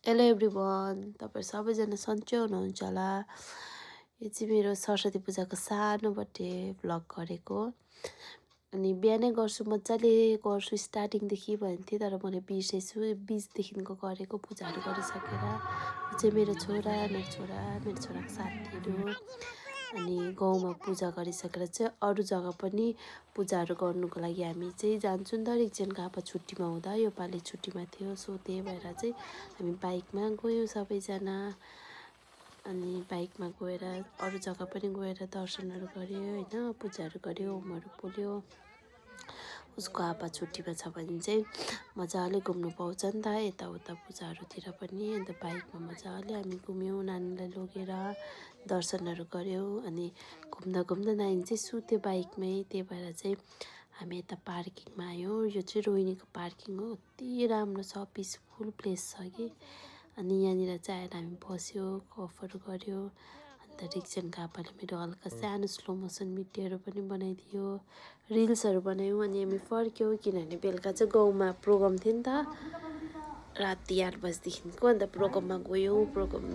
Hello everyone, तपाईहरु सबैजना सन्चै हुनुहुन्छ होला। यो चाहिँ मेरो सरस्वती पूजाको सानो बर्थडे भ्लग गरेको। अनि बिहानै गर्छु, मजाले गर्छु स्टार्टिङदेखि भनेको थिएँ, तर मैले बिर्सेछु। बिचदेखिको गरेको पूजाहरू गरिसकेर। यो चाहिँ मेरो छोराको साथीहरू। अनि गाउँमा पूजा गरिसकेर चाहिँ अरू जग्गा पनि पूजाहरू गर्नुको लागि हामी चाहिँ जान्छौँ नि त। एकजनको अब छुट्टीमा हुँदा योपालि छुट्टीमा थियो, सो त्यही भएर चाहिँ हामी बाइकमा गयौँ सबैजना। अनि बाइकमा गएर अरू जग्गा पनि गएर दर्शनहरू गऱ्यो होइन, पूजाहरू गऱ्यो, होमहरू पोल्यो। उसको आप्पा छुट्टीमा छ भने चाहिँ मजाले घुम्नु पाउँछ नि त यताउता पूजाहरूतिर पनि। अन्त बाइकमा मजाले हामी घुम्यौँ, नानीलाई लगेर दर्शनहरू गऱ्यौँ। अनि घुम्दा घुम्दा नानी चाहिँ सुत्यो बाइकमै, त्यही भएर चाहिँ हामी यता पार्किङमा आयौँ। यो चाहिँ रोहिणीको पार्किङ हो, कति राम्रो छ, पिसफुल प्लेस छ कि। अनि यहाँनिर चाहिँ आएर हामी बस्यो, गफहरू गऱ्यो। अन्त रिक्सनको आप्पाले मेरो हल्का सानो स्लो मोसन भिडियोहरू पनि बनाइदियो, रिल्सहरू बनायौँ। अनि हामी फर्क्यौँ किनभने बेलुका चाहिँ गाउँमा प्रोग्राम थियो नि त, राति 8 बजीदेखिको। अन्त प्रोग्राममा गयौँ,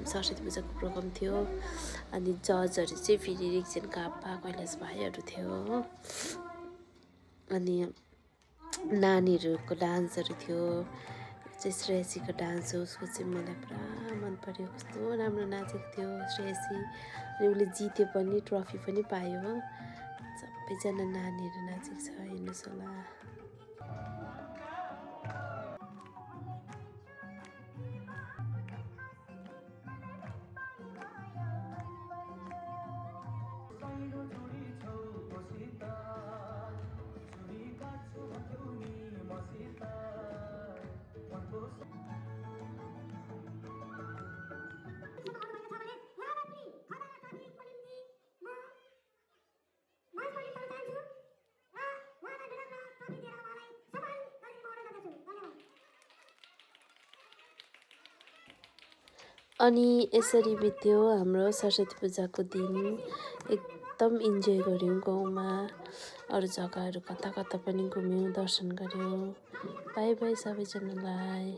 सरस्वती पूजाको प्रोग्राम थियो। अनि जजहरू चाहिँ फेरि रिक्सनको आप्पा कैलाश भाइहरू थियो हो। अनि नानीहरूको डान्सहरू थियो, चाहिँ श्रेयसीको डान्स हो, उसको चाहिँ मलाई पुरा मन पर्यो, कस्तो राम्रो नाचेको थियो श्रेयसी। अनि उसले जित्यो पनि, ट्रफी पनि पायो हो। सबैजना नानीहरू नाचेको छ, हेर्नुहोस् होला। अनि यसरी बित्यो हाम्रो सरस्वती पूजाको दिन। एकदम इन्जोय गऱ्यौँ गाउँमा, अरू जग्गाहरू कता कता पनि घुम्यौँ, दर्शन गऱ्यौँ। बाई बाई सबैजनालाई।